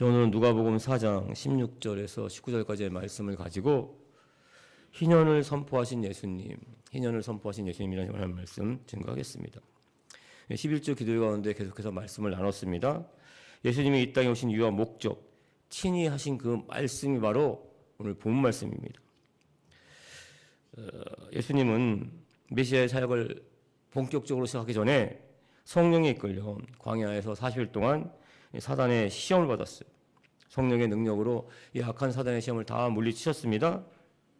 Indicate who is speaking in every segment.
Speaker 1: 오늘은 누가복음 4장 16절에서 19절까지의 말씀을 가지고 희년을 선포하신 예수님이라는 말씀 증거하겠습니다. 11주 기도 가운데 계속해서 말씀을 나눴습니다. 예수님이 이 땅에 오신 이유와 목적, 친히 하신 그 말씀이 바로 오늘 본 말씀입니다. 예수님은 메시아의 사역을 본격적으로 시작하기 전에 성령에 이끌려 광야에서 40일 동안 사단의 시험을 받았어요. 성령의 능력으로 이 악한 사단의 시험을 다 물리치셨습니다.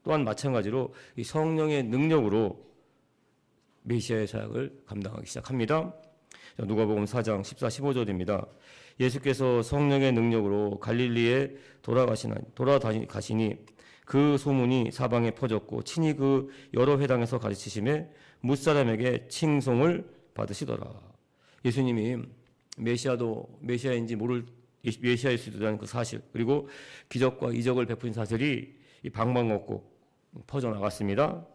Speaker 1: 또한 마찬가지로 이 성령의 능력으로 메시아의 사역을 감당하기 시작합니다. 누가복음 4장 14, 15절입니다. 예수께서 성령의 능력으로 갈릴리에 돌아가시니 그 소문이 사방에 퍼졌고 친히 그 여러 회당에서 가르치심에 뭇사람에게 칭송을 받으시더라. 예수님이 메시아인지 모를 메시아일 수도 있다는 그 사실, 그리고 기적과 이적을 베푸신 사실이 방방곡곡 퍼져나갔습니다.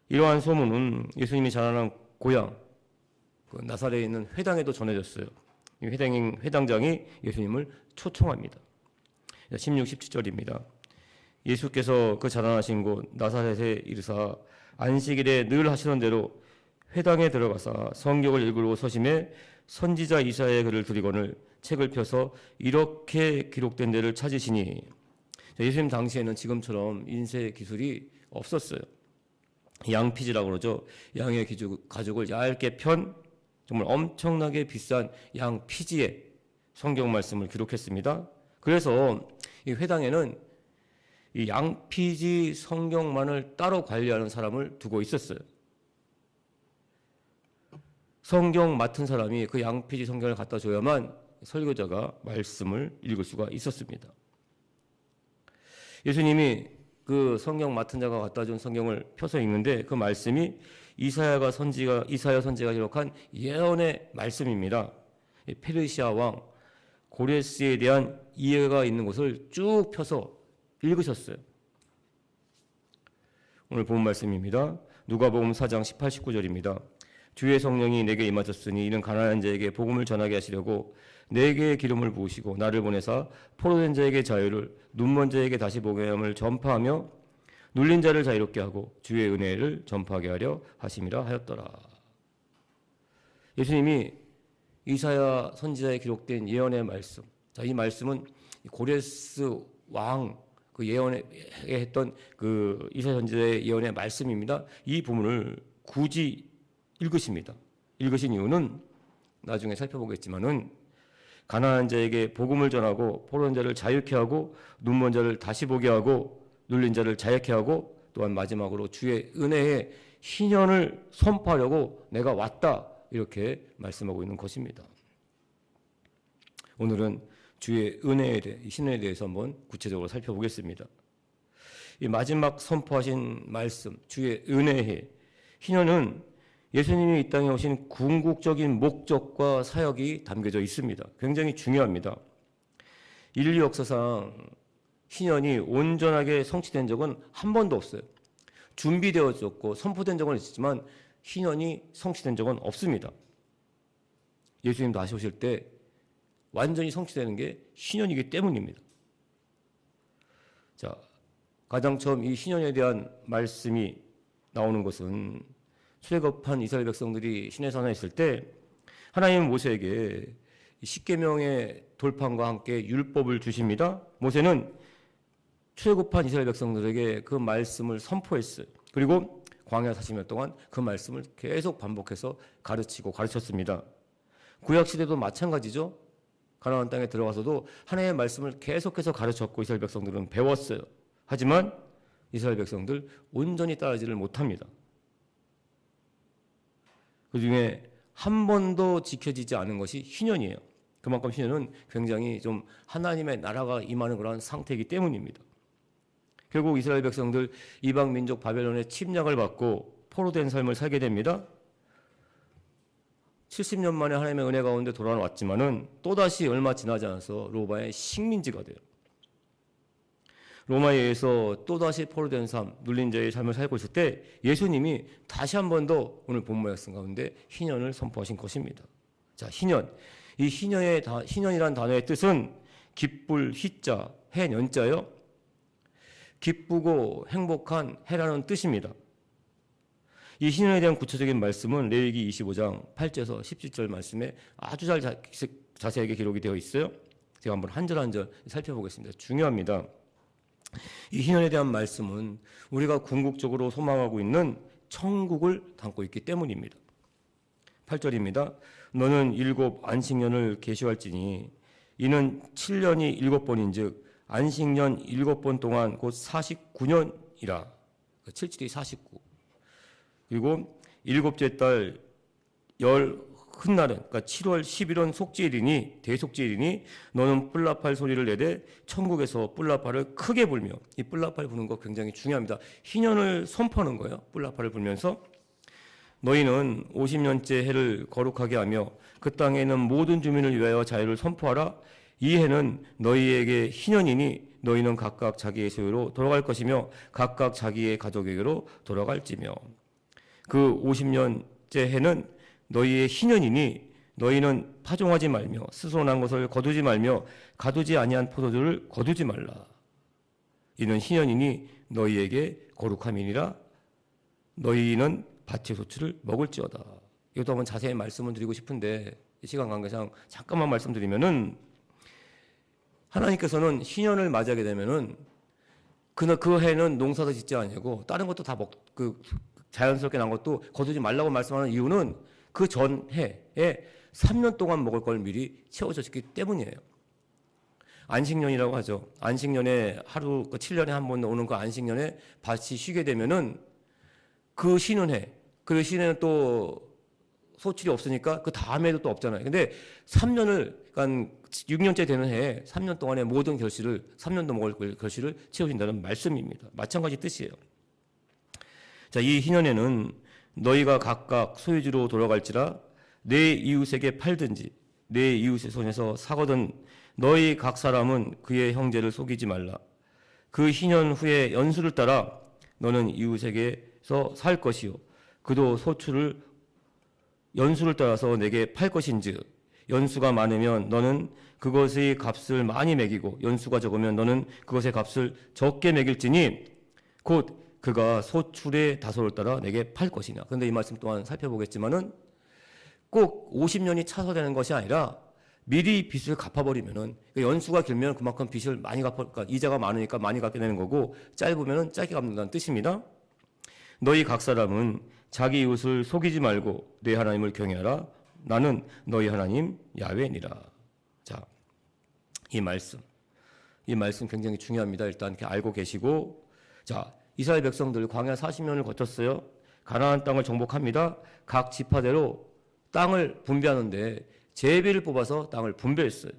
Speaker 1: 이러한 소문은 예수님이 자라난 고향 그 나사렛에 있는 회당에도 전해졌어요. 이 회당장이 예수님을 초청합니다. 16, 17절입니다. 예수께서 그 자라나신 곳 나사렛에 이르사 안식일에 늘 하시던 대로 회당에 들어가사 성경을 읽으러 서심에 선지자 이사야의 글을 들이거늘 책을 펴서 이렇게 기록된 데를 찾으시니, 예수님 당시에는 지금처럼 인쇄 기술이 없었어요. 양피지라고 그러죠. 양의 가죽을 얇게 편 정말 엄청나게 비싼 양피지에 성경 말씀을 기록했습니다. 그래서 이 회당에는 이 양피지 성경만을 따로 관리하는 사람을 두고 있었어요. 성경 맡은 사람이 그 양피지 성경을 갖다 줘야만 설교자가 말씀을 읽을 수가 있었습니다. 예수님이 그 성경 맡은 자가 갖다 준 성경을 펴서 읽는데 그 말씀이 이사야 선지가 기록한 예언의 말씀입니다. 페르시아 왕 고레스에 대한 이해가 있는 것을 쭉 펴서 읽으셨어요. 오늘 본 말씀입니다. 누가복음 4장 18, 19절입니다. 주의 성령이 내게 임하셨으니 이는 가난한 자에게 복음을 전하게 하시려고 내게 기름을 부으시고 나를 보내사 포로된 자에게 자유를, 눈먼 자에게 다시 보게 함을 전파하며 눌린 자를 자유롭게 하고 주의 은혜를 전파하게 하려 하심이라 하였더라. 예수님이 이사야 선지자에 기록된 예언의 말씀, 이 말씀은 고레스 왕 그 예언에 했던 그 이사야 선지자의 예언의 말씀입니다. 이 부분을 굳이 읽으십니다. 읽으신 이유는 나중에 살펴보겠지만은 가난한 자에게 복음을 전하고 포로된 자를 자유케 하고 눈먼 자를 다시 보게 하고 눌린 자를 자유케 하고 또한 마지막으로 주의 은혜의 희년을 선포하려고 내가 왔다, 이렇게 말씀하고 있는 것입니다. 오늘은 주의 은혜에 대해, 희년에 대해서 한번 구체적으로 살펴보겠습니다. 이 마지막 선포하신 말씀, 주의 은혜의 희년은 예수님이 이 땅에 오신 궁극적인 목적과 사역이 담겨져 있습니다. 굉장히 중요합니다. 인류 역사상 희년이 온전하게 성취된 적은 한 번도 없어요. 준비되어졌고 선포된 적은 있지만 희년이 성취된 적은 없습니다. 예수님 다시 오실 때 완전히 성취되는 게 희년이기 때문입니다. 자, 가장 처음 이 희년에 대한 말씀이 나오는 것은 출애굽한 이스라엘 백성들이 시내산에 있을 때 하나님은 모세에게 십계명의 돌판과 함께 율법을 주십니다. 모세는 출애굽한 이스라엘 백성들에게 그 말씀을 선포했어요. 그리고 광야 40년 동안 그 말씀을 계속 반복해서 가르쳤습니다. 구약 시대도 마찬가지죠. 가나안 땅에 들어가서도 하나님의 말씀을 계속해서 가르쳤고 이스라엘 백성들은 배웠어요. 하지만 이스라엘 백성들 온전히 따르지를 못합니다. 그 중에 한 번도 지켜지지 않은 것이 희년이에요. 그만큼 희년은 굉장히 좀 하나님의 나라가 임하는 그런 상태이기 때문입니다. 결국 이스라엘 백성들 이방 민족 바벨론의 침략을 받고 포로된 삶을 살게 됩니다. 70년 만에 하나님의 은혜 가운데 돌아왔지만은 또다시 얼마 지나지 않아서 로마의 식민지가 돼요. 로마에 의해서 또다시 포로된 삶, 눌린 자의 삶을 살고 있을 때 예수님이 다시 한 번 더 오늘 본문 말씀 가운데 희년을 선포하신 것입니다. 자, 희년. 이 희년이란 단어의 뜻은 기쁠 희자, 해년자요. 기쁘고 행복한 해라는 뜻입니다. 이 희년에 대한 구체적인 말씀은 레위기 25장 8절에서 17절 말씀에 아주 잘 자세하게 기록이 되어 있어요. 제가 한번 한 절 한 절 살펴보겠습니다. 중요합니다. 이 희년에 대한 말씀은 우리가 궁극적으로 소망하고 있는 천국을 담고 있기 때문입니다. 8절입니다. 너는 7 안식년을 계시할지니 이는 7년이 7번인즉 안식년 7번 동안 곧 49년이라. 7, 7이 49. 그리고 7째 달 열 훗날은 그러니까 7월 11원 속죄일이니 대속죄일이니 너는 뿔라팔 소리를 내되 천국에서 뿔라팔을 크게 불며, 이 뿔라팔 부는 거 굉장히 중요합니다. 희년을 선포하는 거예요. 뿔라팔을 불면서 너희는 50년째 해를 거룩하게 하며 그 땅에 있는 모든 주민을 위하여 자유를 선포하라. 이 해는 너희에게 희년이니 너희는 각각 자기의 소유로 돌아갈 것이며 각각 자기의 가족에게로 돌아갈지며 그 50년째 해는 너희의 희년이니 너희는 파종하지 말며 스스로 난 것을 거두지 말며 가두지 아니한 포도주를 거두지 말라. 이는 희년이니 너희에게 거룩함이니라. 너희는 밭의 소출을 먹을지어다. 이것도 한번 자세히 말씀을 드리고 싶은데 시간 관계상 잠깐만 말씀드리면은 하나님께서는 희년을 맞이하게 되면은 그 해는 농사도 짓지 아니고 다른 것도 다 자연스럽게 난 것도 거두지 말라고 말씀하는 이유는 그 전 해에 3년 동안 먹을 걸 미리 채워졌기 때문이에요. 안식년이라고 하죠. 안식년에 하루 7년에 한 번 오는 그 안식년에 밭이 쉬게 되면은 그 쉬는 해, 그 쉬는 해는 또 소출이 없으니까 그 다음에도 또 없잖아요. 근데 3년을, 그러니까 6년째 되는 해에 3년 동안의 모든 결실을, 3년도 먹을 결실을 채우신다는 말씀입니다. 마찬가지 뜻이에요. 자, 이 희년에는 너희가 각각 소유지로 돌아갈지라 내 이웃에게 팔든지 내 이웃의 손에서 사거든 너희 각 사람은 그의 형제를 속이지 말라. 그 희년 후에 연수를 따라 너는 이웃에게서 살 것이요 그도 소출을 연수를 따라서 내게 팔 것인즉 연수가 많으면 너는 그것의 값을 많이 매기고 연수가 적으면 너는 그것의 값을 적게 매길지니 곧 그가 소출의 다소를 따라 내게 팔 것이냐. 그런데 이 말씀 또한 살펴보겠지만은 꼭 50년이 차서 되는 것이 아니라 미리 빚을 갚아버리면은 연수가 길면 그만큼 빚을 많이 그러니까 이자가 많으니까 많이 갚게 되는 거고 짧으면은 짧게 갚는다는 뜻입니다. 너희 각 사람은 자기 이웃을 속이지 말고 내 하나님을 경외하라. 나는 너희 하나님 야훼니라. 자, 이 말씀 굉장히 중요합니다. 일단 이렇게 알고 계시고, 자, 이스라엘 백성들 광야 40년을 거쳤어요. 가나안 땅을 정복합니다. 각 지파대로 땅을 분배하는데 제비를 뽑아서 땅을 분배했어요.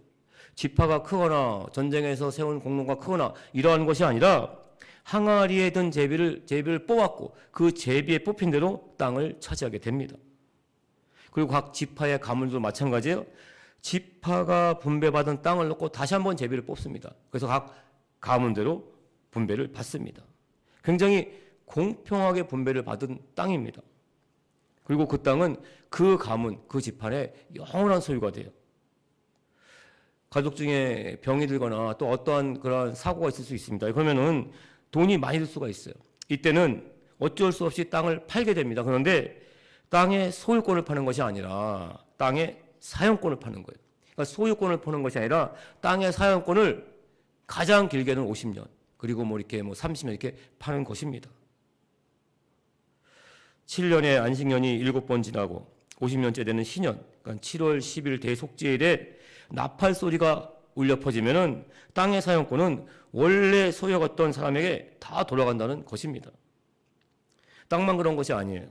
Speaker 1: 지파가 크거나 전쟁에서 세운 공로가 크거나 이러한 것이 아니라 항아리에 든 제비를 뽑았고 그 제비에 뽑힌 대로 땅을 차지하게 됩니다. 그리고 각 지파의 가문도 마찬가지예요. 지파가 분배받은 땅을 놓고 다시 한번 제비를 뽑습니다. 그래서 각 가문대로 분배를 받습니다. 굉장히 공평하게 분배를 받은 땅입니다. 그리고 그 땅은 그 가문, 그 집안의 영원한 소유가 돼요. 가족 중에 병이 들거나 또 어떠한 그런 사고가 있을 수 있습니다. 그러면은 돈이 많이 들 수가 있어요. 이때는 어쩔 수 없이 땅을 팔게 됩니다. 그런데 땅의 소유권을 파는 것이 아니라 땅의 사용권을 파는 거예요. 그러니까 소유권을 파는 것이 아니라 땅의 사용권을 가장 길게는 50년, 그리고 이렇게 30년 이렇게 파는 것입니다. 7년의 안식년이 7번 지나고 50년째 되는 희년, 그러니까 7월 10일 대속죄일에 나팔 소리가 울려 퍼지면은 땅의 사용권은 원래 소유했던 사람에게 다 돌아간다는 것입니다. 땅만 그런 것이 아니에요.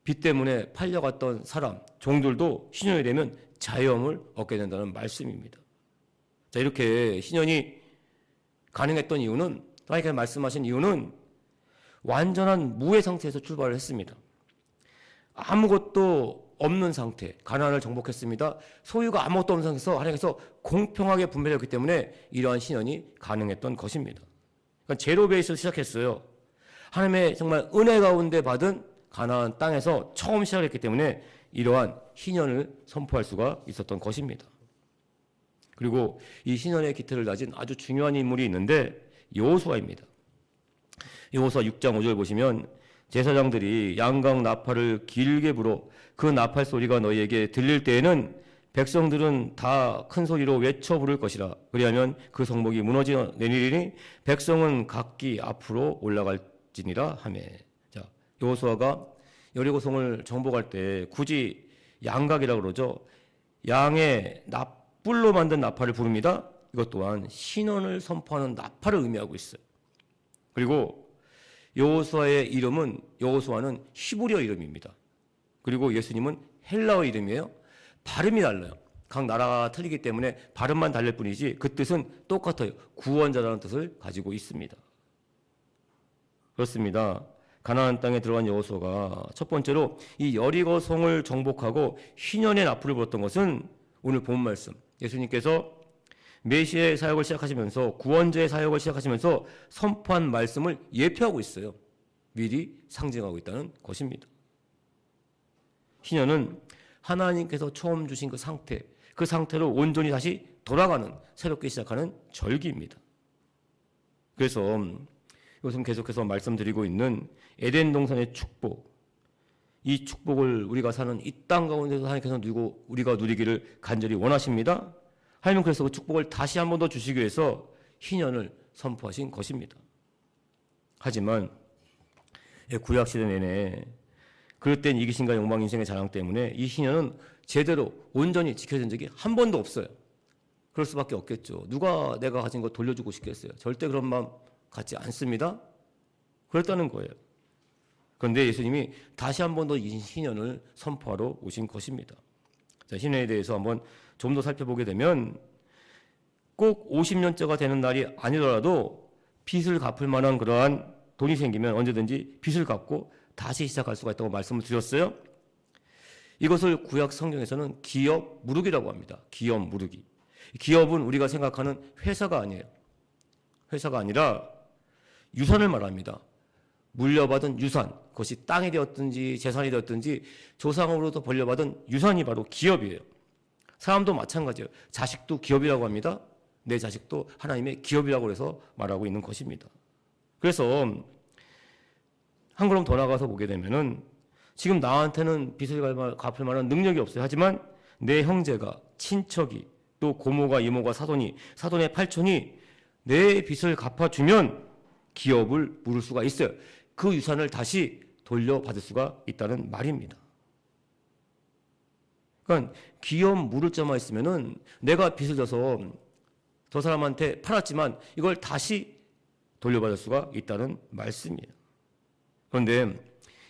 Speaker 1: 빚 때문에 팔려갔던 사람, 종들도 희년이 되면 자유함을 얻게 된다는 말씀입니다. 자, 이렇게 희년이 가능했던 이유는, 하나님께서 말씀하신 이유는 완전한 무의 상태에서 출발을 했습니다. 아무것도 없는 상태, 가나안을 정복했습니다. 소유가 아무것도 없는 상태에서 하나님께서 공평하게 분배했기 때문에 이러한 희년이 가능했던 것입니다. 그러니까 제로 베이스로 시작했어요. 하나님의 정말 은혜 가운데 받은 가나안 땅에서 처음 시작했기 때문에 이러한 희년을 선포할 수가 있었던 것입니다. 그리고 이 신현의 기틀을 다진 아주 중요한 인물이 있는데 여호수아입니다. 여호수아 6장 5절 보시면 제사장들이 양각 나팔을 길게 불어 그 나팔 소리가 너희에게 들릴 때에는 백성들은 다 큰 소리로 외쳐 부를 것이라. 그리하면 그 성목이 무너져 내리리니 백성은 각기 앞으로 올라갈지니라 하며. 자, 여호수아가 여리고성을 정복할 때 굳이 양각이라고 그러죠. 양의 납불로 만든 나팔을 부릅니다. 이것 또한 신원을 선포하는 나팔을 의미하고 있어요. 그리고 여호수아의 이름은, 여호수아는 히브리어 이름입니다. 그리고 예수님은 헬라어 이름이에요. 발음이 달라요. 각 나라가 틀리기 때문에 발음만 다를 뿐이지 그 뜻은 똑같아요. 구원자라는 뜻을 가지고 있습니다. 그렇습니다. 가나안 땅에 들어간 여호수아가 첫 번째로 이 여리고성을 정복하고 희년의 납불을 불었던 것은 오늘 본 말씀, 예수님께서 메시아의 사역을 시작하시면서 구원자의 사역을 시작하시면서 선포한 말씀을 예표하고 있어요. 미리 상징하고 있다는 것입니다. 희년은 하나님께서 처음 주신 그 상태로 온전히 다시 돌아가는, 새롭게 시작하는 절기입니다. 그래서 요즘 계속해서 말씀드리고 있는 에덴 동산의 축복, 이 축복을 우리가 사는 이 땅 가운데서 하나님께서 우리가 누리기를 간절히 원하십니다. 하나님은 그래서 그 축복을 다시 한 번 더 주시기 위해서 희년을 선포하신 것입니다. 하지만 구약시대 내내 그릇된 이기심과 욕망 인생의 자랑 때문에 이 희년은 제대로 온전히 지켜진 적이 한 번도 없어요. 그럴 수밖에 없겠죠. 누가 내가 가진 거 돌려주고 싶겠어요. 절대 그런 마음 갖지 않습니다. 그랬다는 거예요. 그런데 예수님이 다시 한 번 더 이 희년을 선포하러 오신 것입니다. 자, 희년에 대해서 한번 좀 더 살펴보게 되면 꼭 50년째가 되는 날이 아니더라도 빚을 갚을 만한 그러한 돈이 생기면 언제든지 빚을 갚고 다시 시작할 수가 있다고 말씀을 드렸어요. 이것을 구약 성경에서는 기업 무르기라고 합니다. 기업 무르기. 기업은 우리가 생각하는 회사가 아니에요. 회사가 아니라 유산을 말합니다. 물려받은 유산, 그것이 땅이 되었든지 재산이 되었든지 조상으로부터 벌려받은 유산이 바로 기업이에요. 사람도 마찬가지예요. 자식도 기업이라고 합니다. 내 자식도 하나님의 기업이라고 해서 말하고 있는 것입니다. 그래서 한 걸음 더 나가서 보게 되면은 지금 나한테는 빚을 갚을 만한 능력이 없어요. 하지만 내 형제가, 친척이, 또 고모가, 이모가, 사돈의 팔촌이 내 빚을 갚아주면 기업을 물을 수가 있어요. 그 유산을 다시 돌려받을 수가 있다는 말입니다. 그러니까 기업 물을 자만 있으면은 내가 빚을 져서 저 사람한테 팔았지만 이걸 다시 돌려받을 수가 있다는 말씀이에요. 그런데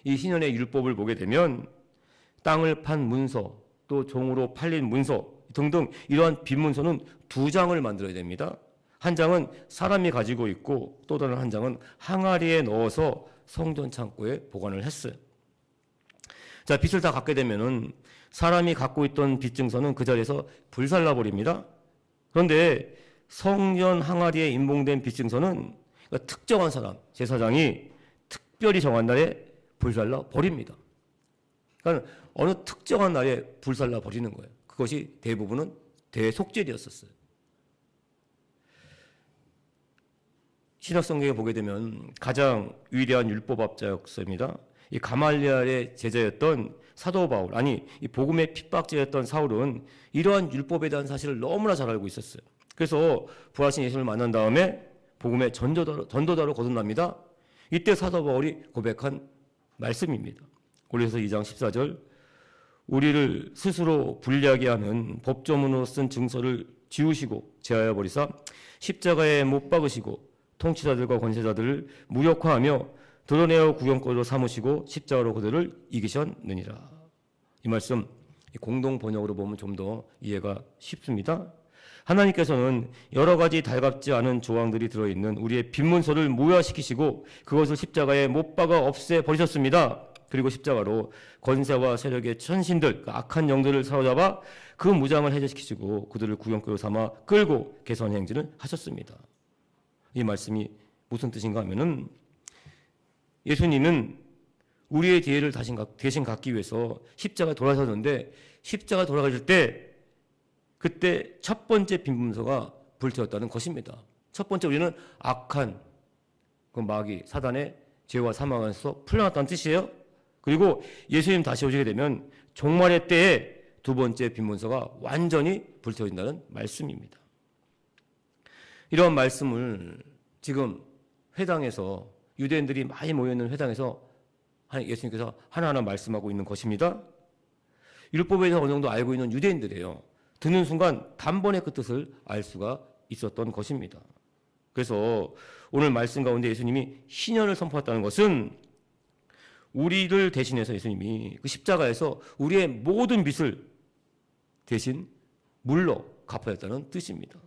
Speaker 1: 이 희년의 율법을 보게 되면 땅을 판 문서, 또 종으로 팔린 문서 등등 이러한 빈문서는 2장을 만들어야 됩니다. 한 장은 사람이 가지고 있고 또 다른 한 장은 항아리에 넣어서 성전 창고에 보관을 했어요. 자, 빚을 다 갚게 되면은 사람이 갖고 있던 빚증서는 그 자리에서 불살라 버립니다. 그런데 성전 항아리에 인봉된 빚증서는 그러니까 특정한 사람, 제사장이 특별히 정한 날에 불살라 버립니다. 그러니까 어느 특정한 날에 불살라 버리는 거예요. 그것이 대부분은 대속죄였었어요. 신약성경에 보게 되면 가장 위대한 율법학자였습니다. 이 가말리엘의 제자였던 사도 바울, 이 복음의 핍박자였던 사울은 이러한 율법에 대한 사실을 너무나 잘 알고 있었어요. 그래서 부활하신 예수를 만난 다음에 복음의 전도자로 거듭납니다. 이때 사도 바울이 고백한 말씀입니다. 고린도서 2장 14절, 우리를 스스로 불리하게 하는 법조문으로 쓴 증서를 지우시고 제하여 버리사 십자가에 못 박으시고 통치자들과 권세자들을 무력화하며 드러내어 구경거리로 삼으시고 십자가로 그들을 이기셨느니라. 이 말씀 공동 번역으로 보면 좀 더 이해가 쉽습니다. 하나님께서는 여러 가지 달갑지 않은 조항들이 들어있는 우리의 빈문서를 무효화시키시고 그것을 십자가에 못 박아 없애버리셨습니다. 그리고 십자가로 권세와 세력의 천신들, 그 악한 영들을 사로잡아 그 무장을 해제시키시고 그들을 구경거리로 삼아 끌고 개선행진을 하셨습니다. 이 말씀이 무슨 뜻인가 하면은 예수님은 우리의 죄를 대신 갚기 위해서 십자가에 돌아가셨는데 십자가 돌아가실 때 그때 첫 번째 빈문서가 불태웠다는 것입니다. 첫 번째 우리는 악한 그 마귀 사단의 죄와 사망에서 풀려났다는 뜻이에요. 그리고 예수님 다시 오시게 되면 종말의 때에 두 번째 빈문서가 완전히 불태워진다는 말씀입니다. 이런 말씀을 지금 회당에서 유대인들이 많이 모여있는 회당에서 예수님께서 하나하나 말씀하고 있는 것입니다. 율법에 대해서 어느 정도 알고 있는 유대인들이에요. 듣는 순간 단번에 그 뜻을 알 수가 있었던 것입니다. 그래서 오늘 말씀 가운데 예수님이 신현을 선포했다는 것은 우리를 대신해서 예수님이 그 십자가에서 우리의 모든 빚을 대신 물로 갚아냈다는 뜻입니다.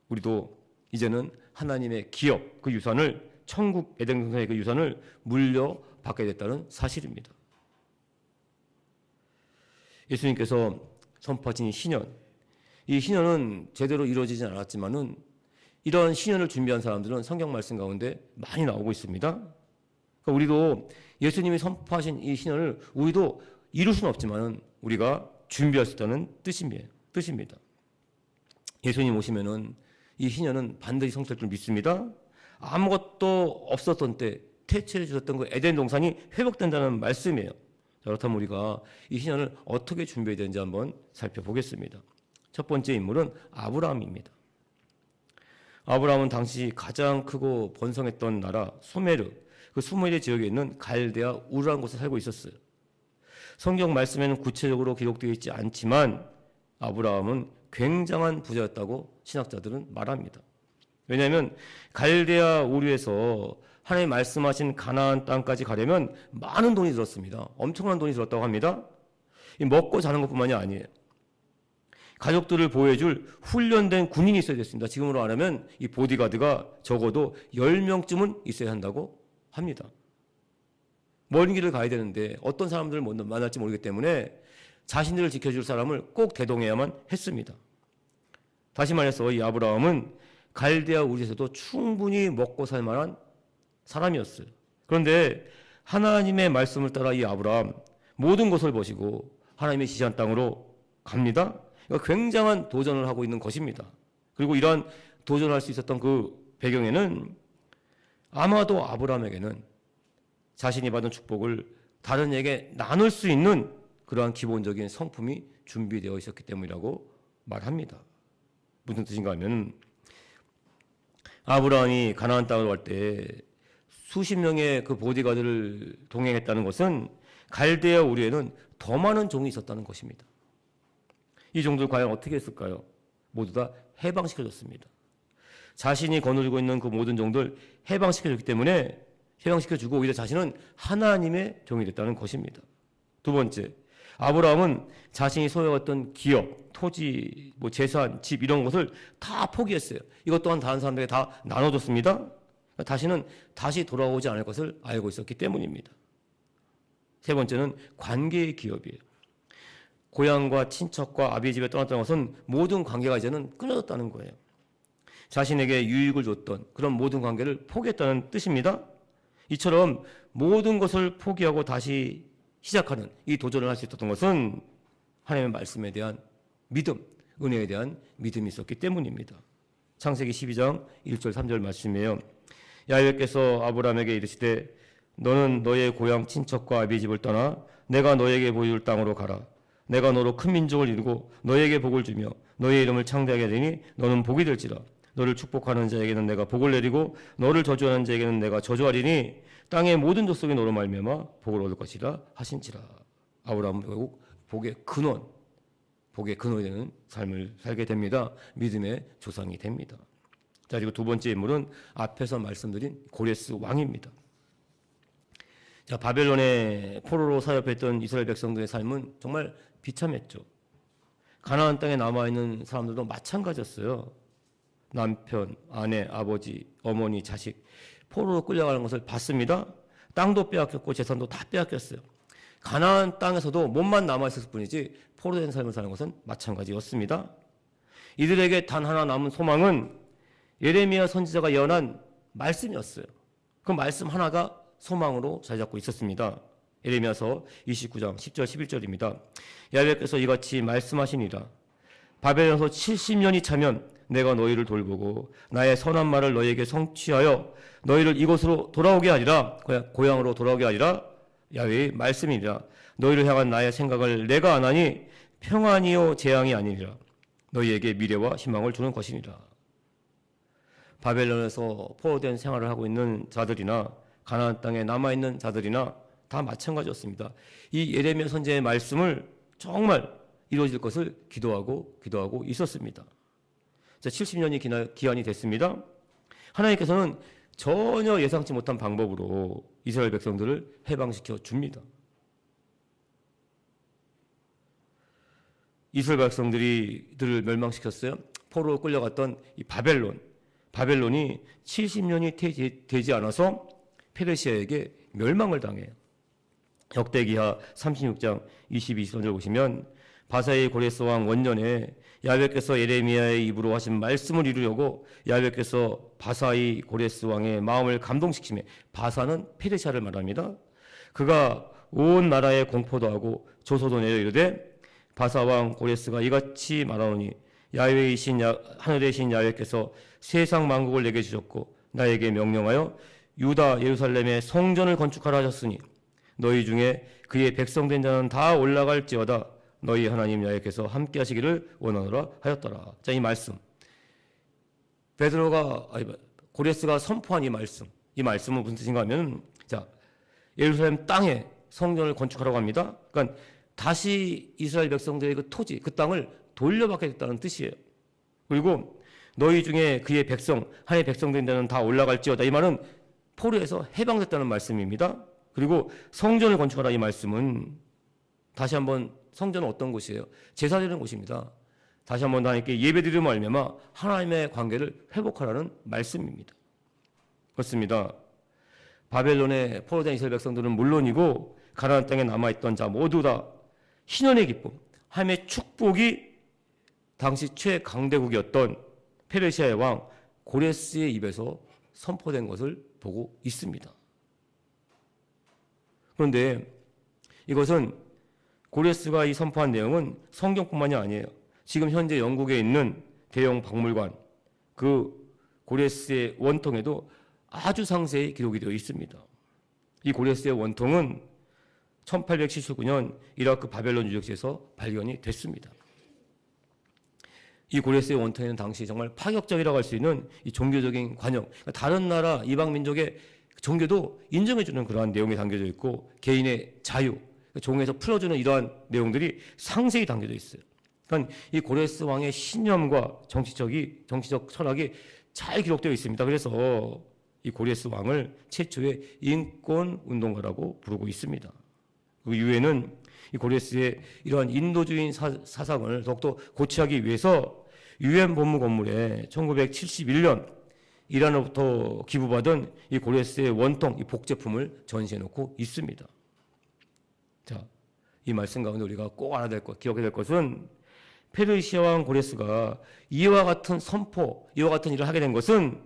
Speaker 1: 우리도 이제는 하나님의 기업, 그 유산을 천국 에덴 동산의 그 유산을 물려받게 됐다는 사실입니다. 예수님께서 선포하신 신현, 이 신현은 제대로 이루어지지 않았지만은 이런 신현을 준비한 사람들은 성경 말씀 가운데 많이 나오고 있습니다. 그러니까 우리도 예수님이 선포하신 이 신현을 우리도 이룰 수는 없지만은 우리가 준비할 수 있다는 뜻입니다. 예수님 오시면은 이 신현은 반드시 성취될 줄 믿습니다. 아무것도 없었던 때 태초에 주셨던 그 에덴 동산이 회복된다는 말씀이에요. 그렇다면 우리가 이 신현을 어떻게 준비해야 되는지 한번 살펴보겠습니다. 첫 번째 인물은 아브라함입니다. 아브라함은 당시 가장 크고 번성했던 나라 수메르, 그 수메르 지역에 있는 갈대아 우르라는 곳에 살고 있었어요. 성경 말씀에는 구체적으로 기록되어 있지 않지만 아브라함은 굉장한 부자였다고 신학자들은 말합니다. 왜냐하면 갈대아 우르에서 하나님 말씀하신 가나안 땅까지 가려면 많은 돈이 들었습니다. 엄청난 돈이 들었다고 합니다. 먹고 자는 것뿐만이 아니에요. 가족들을 보호해줄 훈련된 군인이 있어야 됐습니다. 지금으로 말하면 이 보디가드가 적어도 10명쯤은 있어야 한다고 합니다. 먼 길을 가야 되는데 어떤 사람들을 만날지 모르기 때문에 자신들을 지켜줄 사람을 꼭 대동해야만 했습니다. 다시 말해서 이 아브라함은 갈대아 우르에서도 충분히 먹고 살 만한 사람이었어요. 그런데 하나님의 말씀을 따라 이 아브라함 모든 것을 버리고 하나님의 지시한 땅으로 갑니다. 굉장한 도전을 하고 있는 것입니다. 그리고 이러한 도전할 수 있었던 그 배경에는 아마도 아브라함에게는 자신이 받은 축복을 다른 이에게 나눌 수 있는 그러한 기본적인 성품이 준비되어 있었기 때문이라고 말합니다. 무슨 뜻인가 하면 아브라함이 가나안 땅으로 갈 때 수십 명의 그 보디가드를 동행했다는 것은 갈대아 우르에는 더 많은 종이 있었다는 것입니다. 이 종들 과연 어떻게 했을까요? 모두 다 해방시켜줬습니다. 자신이 거느리고 있는 그 모든 종들 해방시켜줬기 때문에 해방시켜주고 오히려 자신은 하나님의 종이 됐다는 것입니다. 두 번째, 아브라함은 자신이 소유했던 기업, 토지, 재산, 집 이런 것을 다 포기했어요. 이것 또한 다른 사람들에게 다 나눠줬습니다. 다시는 다시 돌아오지 않을 것을 알고 있었기 때문입니다. 세 번째는 관계의 기업이에요. 고향과 친척과 아비의 집에 떠났다는 것은 모든 관계가 이제는 끊어졌다는 거예요. 자신에게 유익을 줬던 그런 모든 관계를 포기했다는 뜻입니다. 이처럼 모든 것을 포기하고 다시 시작하는 이 도전을 할 수 있었던 것은 하나님의 말씀에 대한 믿음, 은혜에 대한 믿음이 있었기 때문입니다. 창세기 12장 1절 3절 말씀이에요. 야훼께서 아브라함에게 이르시되 너는 너의 고향 친척과 아비의 집을 떠나 내가 너에게 보여줄 땅으로 가라. 내가 너로 큰 민족을 이루고 너에게 복을 주며 너의 이름을 창대하게 되니 너는 복이 될지라. 너를 축복하는 자에게는 내가 복을 내리고 너를 저주하는 자에게는 내가 저주하리니 땅의 모든 족속이 너로 말미암아 복을 얻을 것이라 하신지라. 아브라함은 결국 복의 근원이 되는 삶을 살게 됩니다. 믿음의 조상이 됩니다. 자, 그리고 두 번째 인물은 앞에서 말씀드린 고레스 왕입니다. 자, 바벨론의 포로로 사역했던 이스라엘 백성들의 삶은 정말 비참했죠. 가나안 땅에 남아있는 사람들도 마찬가지였어요. 남편, 아내, 아버지, 어머니, 자식 포로로 끌려가는 것을 봤습니다. 땅도 빼앗겼고 재산도 다 빼앗겼어요. 가나안 땅에서도 몸만 남아있을 뿐이지 포로된 삶을 사는 것은 마찬가지였습니다. 이들에게 단 하나 남은 소망은 예레미야 선지자가 예언한 말씀이었어요. 그 말씀 하나가 소망으로 자리 잡고 있었습니다. 예레미야서 29장 10절 11절입니다. 야훼께서 이같이 말씀하시니라. 바벨론에서 70년이 차면 내가 너희를 돌보고 나의 선한 말을 너희에게 성취하여 너희를 이곳으로 돌아오게 하리라. 고향으로 돌아오게 하리라. 야훼의 말씀이니라. 너희를 향한 나의 생각을 내가 아나니 평안이요 재앙이 아니니라. 너희에게 미래와 희망을 주는 것이니라. 바벨론에서 포로된 생활을 하고 있는 자들이나 가나안 땅에 남아있는 자들이나 다 마찬가지였습니다. 이 예레미야 선지자의 말씀을 정말 이루어질 것을 기도하고 있었습니다. 자, 70년이 기한이 됐습니다. 하나님께서는 전혀 예상치 못한 방법으로 이스라엘 백성들을 해방시켜 줍니다. 이스라엘 백성들을 멸망시켰어요. 포로로 끌려갔던 이 바벨론이 70년이 되지 않아서 페르시아에게 멸망을 당해요. 역대기하 36장 22절을 보시면 바사의 고레스 왕 원년에 야훼께서 예레미야의 입으로 하신 말씀을 이루려고 야훼께서 바사의 고레스 왕의 마음을 감동시키며, 바사는 페르시아를 말합니다. 그가 온 나라에 공포도 하고 조소도 내려 이르되 바사 왕 고레스가 이같이 말하노니 야훼이신 하늘의 신 야훼께서 세상 만국을 내게 주셨고 나에게 명령하여 유다 예루살렘의 성전을 건축하라 하셨으니 너희 중에 그의 백성된 자는 다 올라갈지어다 너희 하나님 야훼께서 함께 하시기를 원하노라 하였더라. 자, 이 말씀, 고레스가 선포한 이 말씀은 무슨 뜻인가 하면, 자, 예루살렘 땅에 성전을 건축하라고 합니다. 그러니까 다시 이스라엘 백성들의 그 토지, 그 땅을 돌려받게 됐다는 뜻이에요. 그리고 너희 중에 그의 백성, 하나님의 백성된 자는 다 올라갈지어다. 이 말은 포로에서 해방됐다는 말씀입니다. 그리고 성전을 건축하라, 이 말씀은 다시 한번 성전은 어떤 곳이에요? 제사드리는 곳입니다. 다시 한번 하나님께 예배드리며 말미암아 하나님의 관계를 회복하라는 말씀입니다. 그렇습니다. 바벨론의 포로된 이스라엘 백성들은 물론이고 가나안 땅에 남아있던 자 모두 다 희년의 기쁨, 하나님의 축복이 당시 최강대국이었던 페르시아의 왕 고레스의 입에서 선포된 것을 보고 있습니다. 그런데 이것은 고레스가 이 선포한 내용은 성경뿐만이 아니에요. 지금 현재 영국에 있는 대형 박물관, 그 고레스의 원통에도 아주 상세히 기록이 되어 있습니다. 이 고레스의 원통은 1879년 이라크 바벨론 유적지에서 발견이 됐습니다. 이 고레스의 원통에는 당시 정말 파격적이라고 할 수 있는 이 종교적인 관영, 다른 나라 이방 민족의 종교도 인정해주는 그러한 내용이 담겨져 있고, 개인의 자유, 종에서 풀어주는 이러한 내용들이 상세히 담겨져 있어요. 그러니까 이 고레스 왕의 신념과 정치적 철학이 잘 기록되어 있습니다. 그래서 이 고레스 왕을 최초의 인권 운동가라고 부르고 있습니다. 그 이후에는 이 고레스의 이러한 인도주의 사상을 더욱더 고취하기 위해서 유엔 본부 건물에 1971년 이란으로부터 기부받은 이 고레스의 원통, 이 복제품을 전시해 놓고 있습니다. 자, 이 말씀 가운데 우리가 꼭 알아야 될 것, 기억해야 될 것은 페르시아 왕 고레스가 이와 같은 선포, 이와 같은 일을 하게 된 것은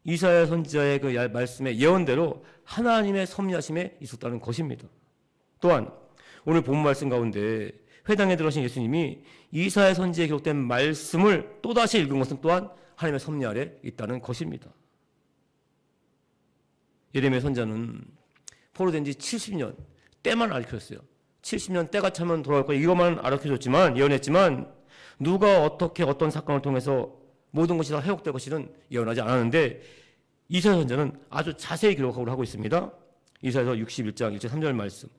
Speaker 1: 이사야 선지자의 그 말씀의 예언대로 하나님의 섭리하심에 있었다는 것입니다. 또한 오늘 본문 말씀 가운데 회당에 들어오신 예수님이 이사야 선지자에 기록된 말씀을 또다시 읽은 것은 또한 하나님의 섭리 아래 있다는 것입니다. 예레미야 선지자는 포로된 지 70년 때만 알려줬어요. 70년 때가 차면 돌아올 거예요. 이것만 알려줬지만, 예언했지만 누가 어떻게 어떤 사건을 통해서 모든 것이 다 회복될 것이는 예언하지 않았는데, 이사야 선지자는 아주 자세히 기록하고 하고 있습니다. 이사야서 61장 1절 3절 말씀,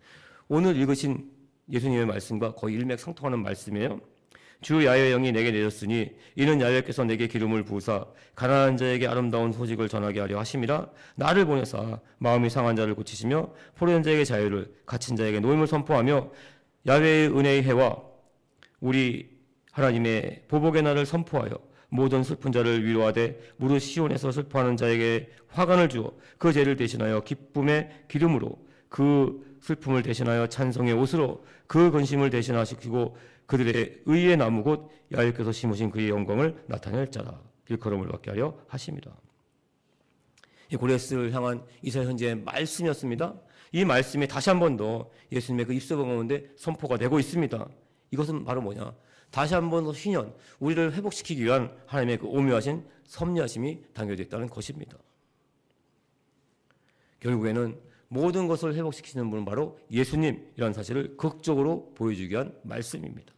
Speaker 1: 오늘 읽으신 예수님의 말씀과 거의 일맥상통하는 말씀이에요. 주 야훼의 영이 내게 내렸으니 이는 야훼께서 내게 기름을 부으사 가난한 자에게 아름다운 소식을 전하게 하려 하심이라. 나를 보내사 마음이 상한 자를 고치시며 포로된 자에게 자유를, 갇힌 자에게 노임을 선포하며 야훼의 은혜의 해와 우리 하나님의 보복의 날을 선포하여 모든 슬픈 자를 위로하되 무릇 시온에서 슬퍼하는 자에게 화관을 주어 그 죄를 대신하여 기쁨의 기름으로, 그 슬픔을 대신하여 찬송의 옷으로, 그 근심을 대신하시고 그들의 의의 나무 곧 야훼께서 심으신 그의 영광을 나타낼 자라. 일컬음을 받게 하려 하심이라. 이 고레스를 향한 이사야 선지자의 말씀이었습니다. 이 말씀이 다시 한 번 더 예수님의 그 입술을 가운데 선포가 되고 있습니다. 이것은 바로 뭐냐? 다시 한 번 더 신현, 우리를 회복시키기 위한 하나님의 그 오묘하신 섭리하심이 담겨져 있다는 것입니다. 결국에는 모든 것을 회복시키는 분은 바로 예수님이라는 사실을 극적으로 보여주기 위한 말씀입니다.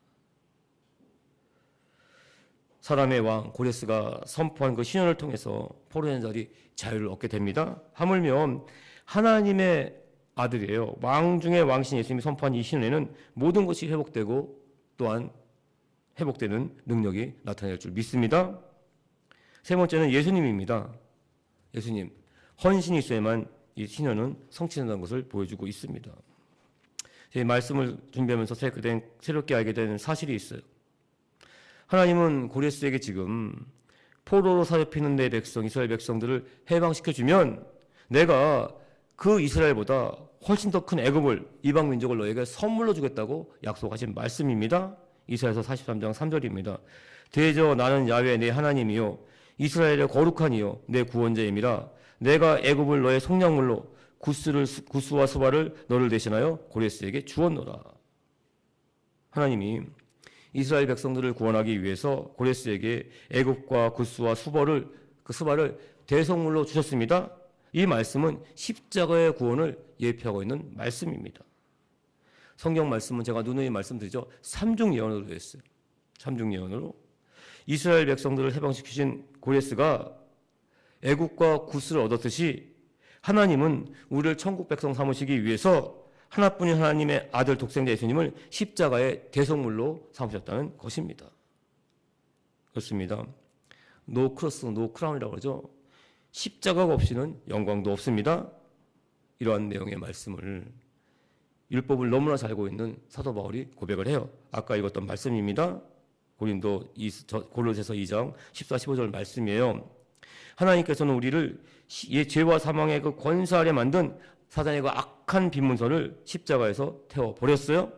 Speaker 1: 사람의 왕 고레스가 선포한 그 신현을 통해서 포로된 자들이 자유를 얻게 됩니다. 하물며 하나님의 아들이에요. 왕 중에 왕신 예수님이 선포한 이 신현에는 모든 것이 회복되고 또한 회복되는 능력이 나타날 줄 믿습니다. 세 번째는 예수님입니다. 예수님, 헌신이 있어야만 이 신현은 성취된다는 것을 보여주고 있습니다. 제 말씀을 준비하면서 새롭게 알게 된 사실이 있어요. 하나님은 고레스에게 지금 포로로 사로잡히는 내 백성, 이스라엘 백성들을 해방시켜주면 내가 그 이스라엘보다 훨씬 더 큰 애굽을, 이방 민족을 너에게 선물로 주겠다고 약속하신 말씀입니다. 이사야서 43장 3절입니다. 대저 나는 야훼 내 하나님이요 이스라엘의 거룩한 이요 내 구원자임이라. 내가 애굽을 너의 속량물로 구스와 수발을 너를 대신하여 고레스에게 주었노라. 하나님이 이스라엘 백성들을 구원하기 위해서 고레스에게 애굽과 구스와 수발을 대성물로 주셨습니다. 이 말씀은 십자가의 구원을 예표하고 있는 말씀입니다. 성경 말씀은 제가 누누이 말씀드리죠. 삼중 예언으로 되어 있어요. 삼중 예언으로 이스라엘 백성들을 해방시키신 고레스가 애굽과 구스를 얻었듯이 하나님은 우리를 천국 백성 삼으시기 위해서 하나뿐인 하나님의 아들 독생자 예수님을 십자가의 대성물로 삼으셨다는 것입니다. 그렇습니다. 노 크로스, 노 크라운이라고 그러죠. 십자가가 없이는 영광도 없습니다. 이러한 내용의 말씀을 율법을 너무나 잘 알고 있는 사도 바울이 고백을 해요. 아까 읽었던 말씀입니다. 고린도서 2장 14, 15절 말씀이에요. 하나님께서는 우리를 죄와 사망의 그 권세 아래 만든 사단의 그 악한 빈문서를 십자가에서 태워버렸어요.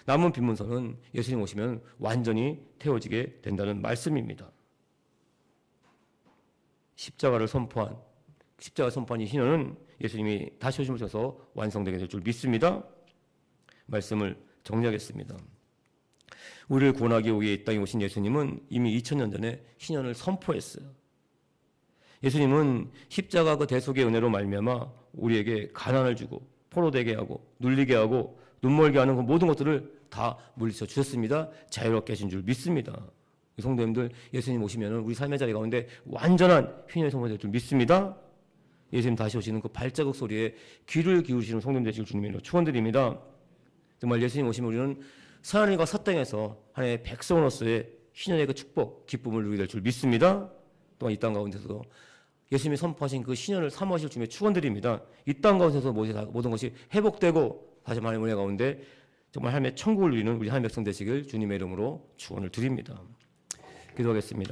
Speaker 1: 남은 빈문서는 예수님 오시면 완전히 태워지게 된다는 말씀입니다. 십자가 선포한 이 신현은 예수님이 다시 오심을 통해서 완성되게 될 줄 믿습니다. 말씀을 정리하겠습니다. 우리를 구원하기 위해 이 땅에 오신 예수님은 이미 2000년 전에 신현을 선포했어요. 예수님은 십자가 그 대속의 은혜로 말미암아 우리에게 가난을 주고 포로되게 하고 눌리게 하고 눈멀게 하는 그 모든 것들을 다 물리쳐 주셨습니다. 자유롭게 하신 줄 믿습니다. 성도님들, 예수님 오시면 우리 삶의 자리 가운데 완전한 휘년이 선포될 줄 믿습니다. 예수님 다시 오시는 그 발자국 소리에 귀를 기울이시는 성도님 되시길 주님으로 축원드립니다. 정말 예수님 오시면 우리는 하나님과 사 땅에서 하나님의 백성으로서의 신현의 그 축복, 기쁨을 누리게 될 줄 믿습니다. 또한 이 땅 가운데서도 예수님이 선포하신 그 신현을 사모하실 주님의 축원드립니다. 이 땅 가운데서 모든 것이 회복되고 다시 하나님의 은혜 가운데 정말 하나님의 천국을 누리는 우리 하나님의 백성 되시길 주님의 이름으로 축원을 드립니다. 기도하겠습니다.